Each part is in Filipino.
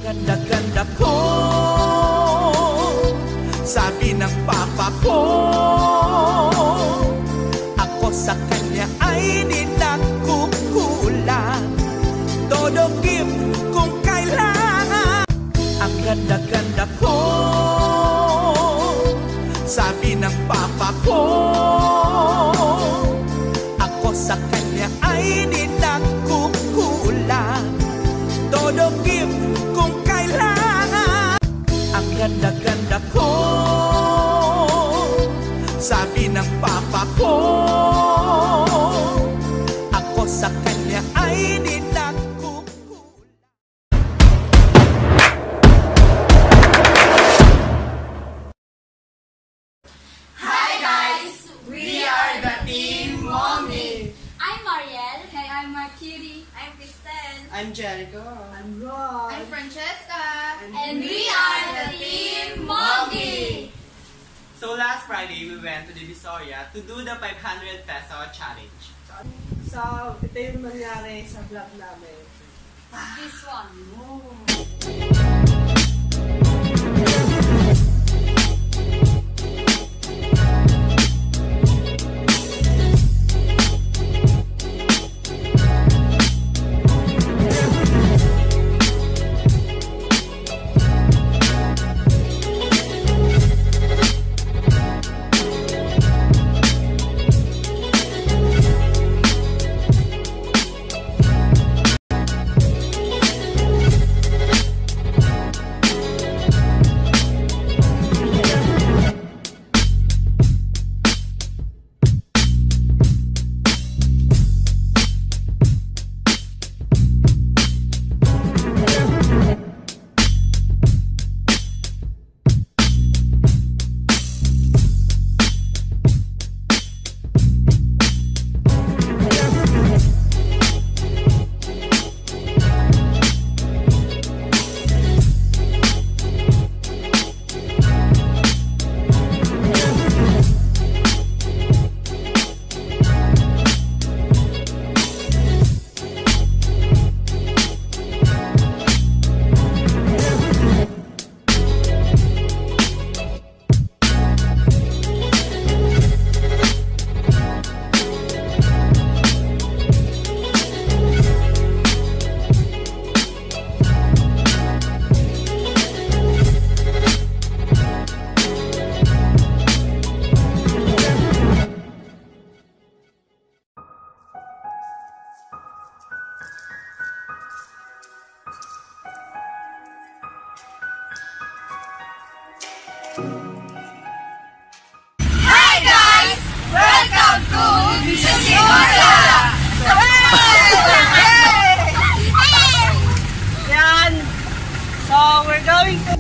ganda-ganda ko, sabi ng papa ko. Ako sa kanya ay di nagkukulang, todo gift kung kailangan. Ang ganda-ganda ko, sabi ng papa ko. Ako sa kanya ay di nagkukulang, todo gift kung kailangan. Ang ganda-ganda ko, sabi ng papa ko. Ako sa kanya ay di nagkukulang. Hi guys! We are the Team Mommy! I'm Mariel. Hey, I'm Marcurie. I'm Kristen. I'm Jericho. I'm Ron. I'm Francesca. And we are the Team Mommy! So last Friday, we went to Divisoria to do the 500 peso challenge. So, ito yung nangyari sa vlog namin. This one. Hi guys! Welcome to Divisoria! Yan! So, we're going to...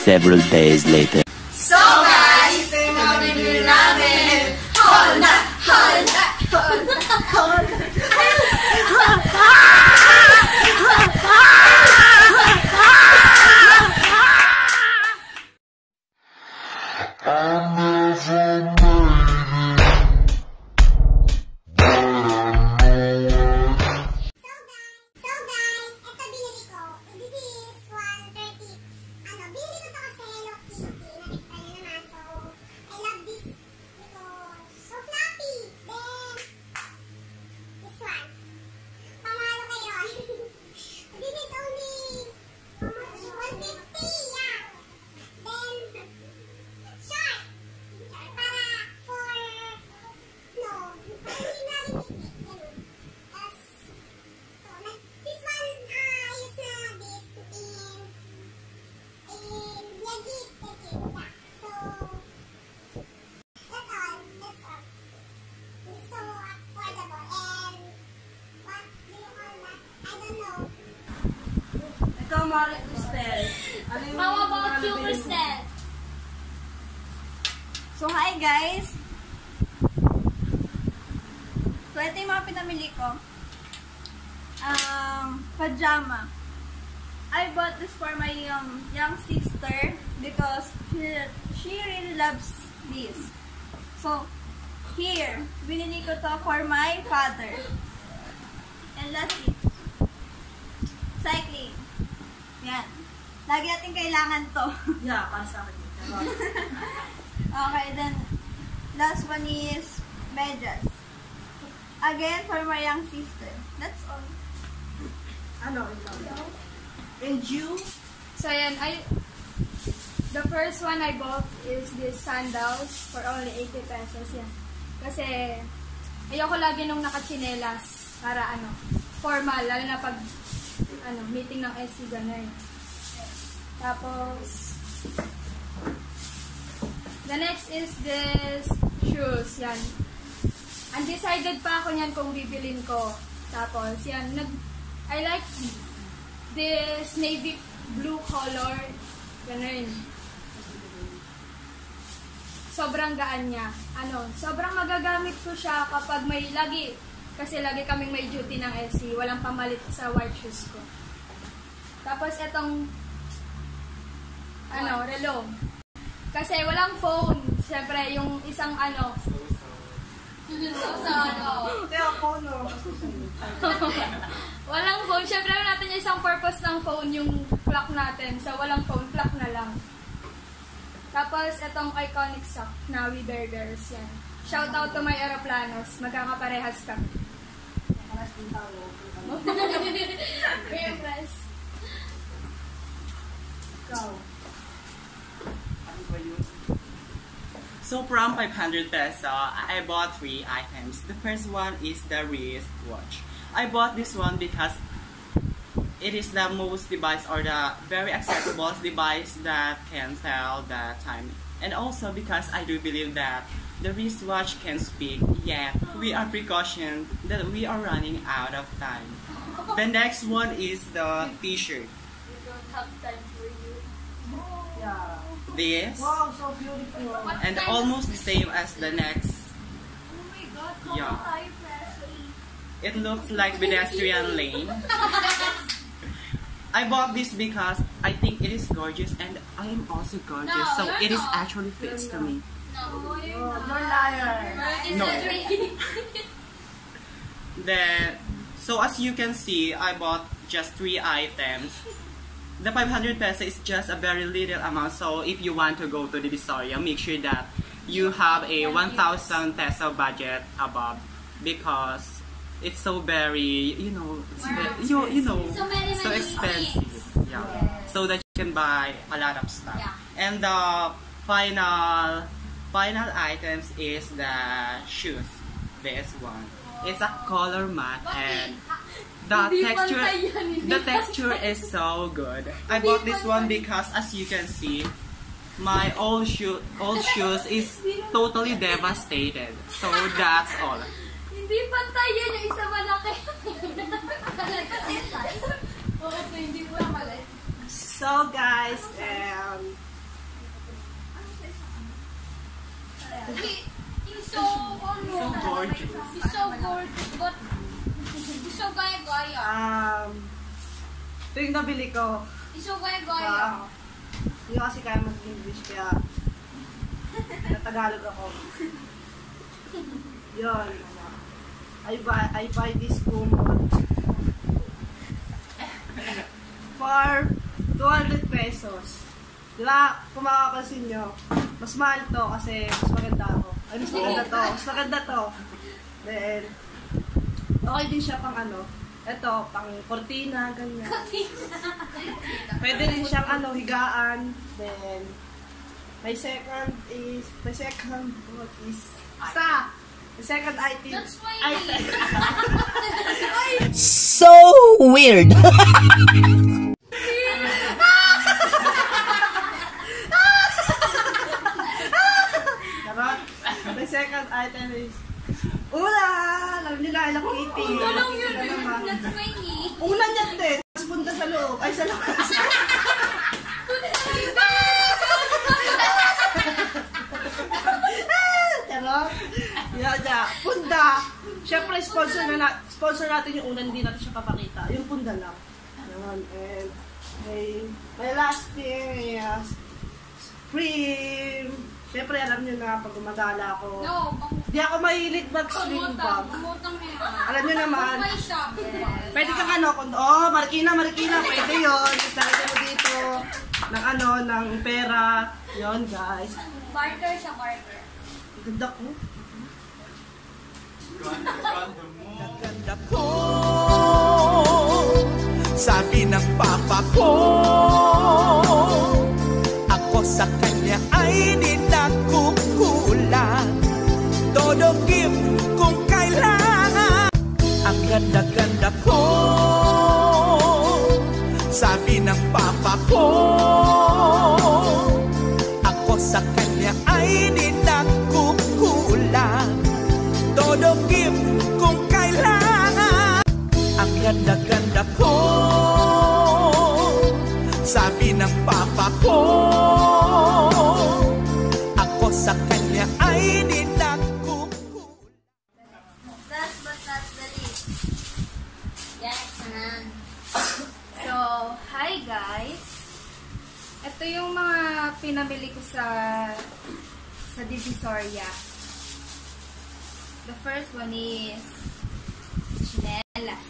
Several days later. So guys, ito yung mga review namin. Hold na! Hold na! Hold na! Hold na! How about you, Kristen? So, hi guys! So, ito yung mga pinamili ko. Pajama. I bought this for my young sister because she really loves this. So, here, binili ko to for my father. And lastly, cycling. Yan. Lagi natin kailangan to. Yeah, para sa akin. Okay, then, last one is medyas. Again, for my young sister. That's all. Ano, ikaw? And you? So, yan. The first one I bought is these sandals for only 80 pesos. Yan. Kasi, ayoko lagi nung nakachinelas para formal. Lalo na pag meeting ng SC ganun. Tapos, the next is this shoes. Yan. Undecided pa ako niyan kung bibilin ko. Tapos, yan. I like this navy blue color. Ganun. Sobrang gaan niya. Sobrang magagamit ko siya kapag kasi lagi kaming may duty ng SC. Walang pamalit sa white shoes ko. Tapos, etong relo. Kasi walang phone. Siyempre, yung isang Kaya phone, no? walang phone. Siyempre, natin yung isang purpose ng phone, yung clock natin. So, walang phone, clock na lang. Tapos, itong iconic sock na We Bear Bears. Yan. Shout out to my aeroplanos. Magkakaparehas kami. Very impressed. So from 500 peso, I bought 3 items. The first one is the wristwatch. I bought this one because it is the most device or the very accessible device that can tell the time. And also because I do believe that the wristwatch can speak, yet we are precautioned that we are running out of time. The next one is the t-shirt. We don't have time for you. Yeah. This. Wow, so beautiful. And almost the same as the next. Oh my God, how Yeah. tayo Presley? It looks like pedestrian lane. I bought this because I think it is gorgeous and I am also gorgeous. No, So you're it is not. actually fits to me. No, you're Oh, not. you're liar. No. Then, so as you can see, I bought just 3 items. The 500 peso is just a very little amount. So if you want to go to the Divisoria, make sure that you have a 1,000 peso budget above because it's so very, you know, it's you know, So many so expensive. Yeah. So that you can buy a lot of stuff. Yeah. And the final items is the shoes. This one. It's a color matte and the texture is so good. I bought this one because as you can see, my old shoes is totally devastated. So that's all. Hindi pantay yun. Yung isa malaki. Oo, hindi mo na malaki. So guys, He's so gorgeous. He's so gorgeous, but he's so gaya-gaya. ito yung nabili ko. He's so gaya-gaya. Hindi ko kasi kaya mag-English kaya natagalog ako. Yun. I buy this kumot for 200 pesos. Diba, kung makapansin nyo, mas mahal to kasi mas maganda ako. Ay, mas maganda to. Mas maganda to. Then, okay din siya pang ano. Ito, pang kortina, ganyan. Pwede rin siyang ano, higaan. Then, my second what is, basta, the second item. That's why So weird. Diba? The second item is, alam nila, Hello Kitty. Tulong yun. Ano naman? That's swingy. Ulan yan din. Tapos punta sa loob. Ay, sa labas. Charot. Yeah. Punda. Siyempre, sponsor natin yung ulan. Hindi natin siya papakita. Yung punda lang. Ayan. And my last thing is cream. Siyempre, alam nyo na pag gumagala ako. No, Di ako mahilig mag-swing bag. Bumutang na yan. Alam nyo naman. May shop. Pwede kang Marikina, pwede yun. Tapos lalagyan mo dito ng ng pera. Yun, guys. Barter siya, barter. Ganda ko. Ganda ko, sabi ng papa ko, ako sa kanya ay di nakukulang. Todo gift kung kailangan. Ang ganda-ganda ko, sabi ng papa ko, ako sa kanya ay di nakukulang. Todo gift kung kailangan. Ang ganda-ganda ko, sabi ng papa ko, ako sa kanya ay di nakukulang. Last but not the least. Yes, man. So, hi guys! Ito yung mga pinamili ko sa Divisoria. The first one is chinelas.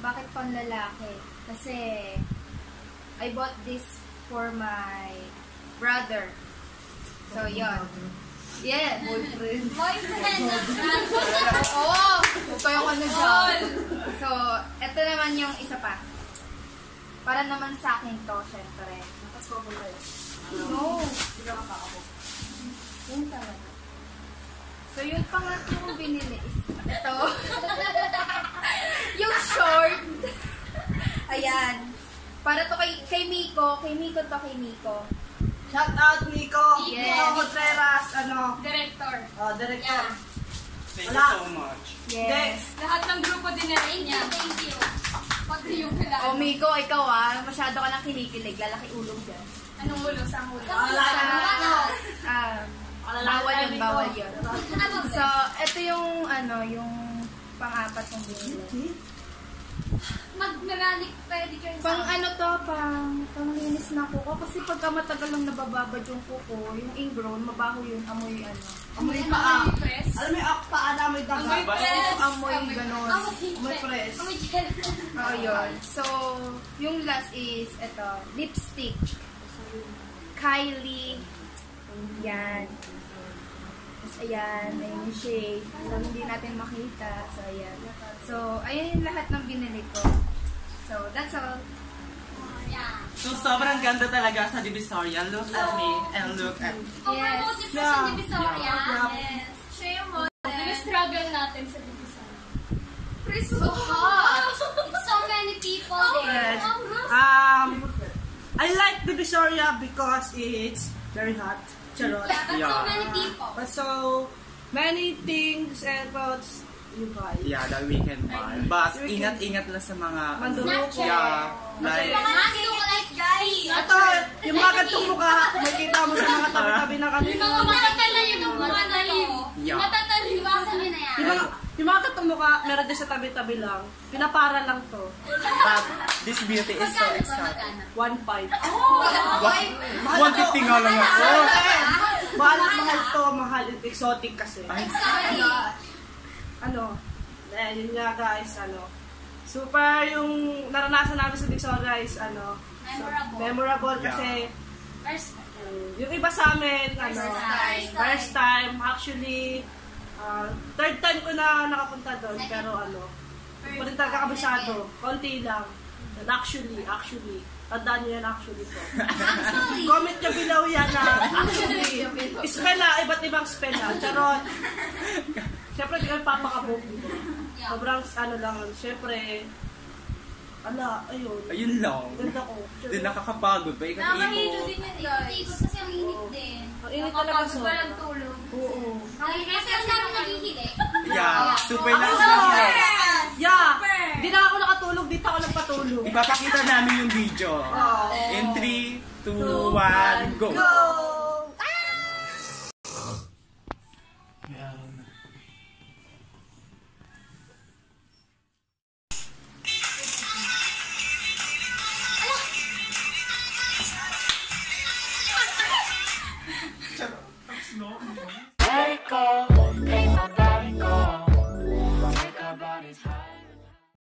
Bakit pang lalaki? Kasi I bought this for my brother. So, yun. Yes. Boyfriend. Boyfriend na Oo. Huwag kayong ano dyan. So, eto naman yung isa pa. Para naman sa akin to, syempre. No. Yun talaga. So, yung pangatlo kong binili is ito. Yung short. Ayan. Para to kay Miko. Kay Miko to, kay Miko. Shout out, Nico. Yes. Nico Contreras, Director. director. Thank you Wala. so much. Yes. Lahat ng grupo din na rin niya. Thank you. Pati yung kailangan. O, Miko, ikaw masyado ka nang kinikilig. Lalaki ulong dyan. Anong ulo? Sa ulo? Bawal yun, bawal yun. So, ito yung, yung pang-apat kong binili. Mag-meranic pedicure sa Panglinis na kuko. Kasi pagka matagal lang nabababad yung kuko, yung ingrown, mabaho yun, amoy Amoy paa. press. Alam mo yung paa na may dagat. Amoy ganon. Amoy press. Amoy gel. Oo, yun. So, yung last is, ito, lipstick. Kylie. Yan. Tapos, ayan, may yung shade. So, hindi natin makita. So, ayan. So, ayan yung lahat ng binili ko. So, that's all. Yeah. So, sobrang ganda talaga sa Divisoria. Look at me and look at me. Yes. Sa Divisoria. Yeah. Yes. Siya yung model. Struggle natin sa Divisoria. It's so hot. It's so many people there. Yes. I like Divisoria because it's very hot. Charot. But so Yeah. many people. But so many things and clothes you buy. Yeah, that we can buy. But ingat-ingat lang sa mga... Manduroko. Yeah, like... Like guys. Ito, yung mga gantong mukha, makikita mo sa mga tabi-tabi na kanila. Yung mga matatalayo ng mga talim. Yeah. Matatalayo. Iwasan nyo na yan. Yung mga gantong mukha, meron din sa tabi-tabi lang. Pinapara lang to. But this beauty is so exciting. 1.5. One fifty nga lang ako. Mahal to, mahal. Exotic kasi. Ay, Yun nga guys, super yung naranasan namin sa Divisoria is, memorable kasi, yung iba sa amin, first time, actually, third time ko na nakapunta doon, pero hindi ko rin talaga kabisado, konti lang. And actually, tandaan nyo yan actually po. Comment nyo below yan na actually, spell iba't ibang spell charot. Siyempre, di kami papakabog dito. Sobrang lang, siyempre, ayun. ayun lang. Ganda ko. Di nakakapagod ba? Nakakahilo Ikot-ikot. din yun. Ikot-ikot kasi ang init din. Ang init talaga so. Walang tulog. Oo. Ay, kasi ang dami naghihili. Yeah, super lang sa nila. Yeah! Di na ako nakatulog, dito ako nagpatulog. Ipapakita namin yung video. In 3, 2, 1, go! Go! Let it go.